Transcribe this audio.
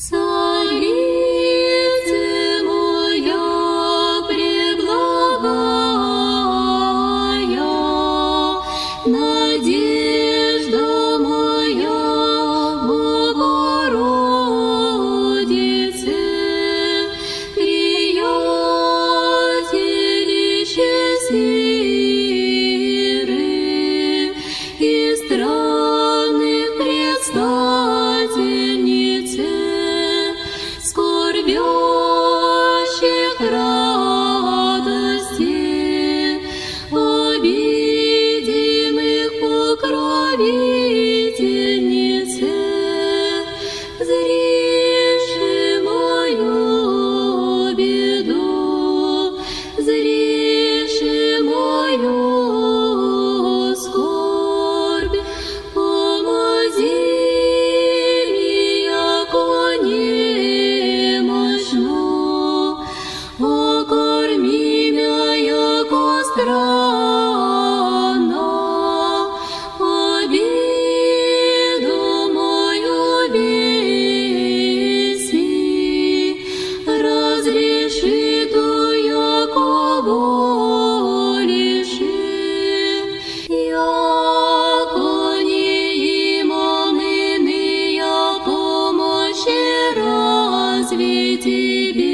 Царице моя преблагая, надежда моя, Богородице, приятелище сиры и странных предстательнице, скорбящих радости, обидимых покровительнице, зриши мою беду, зриши мою скорбь, помози мне, яко немощну, окорми мя, яко странно, обиду мою веси, разреши ту, яко волиши, яко не имам иные помощи, разве тебе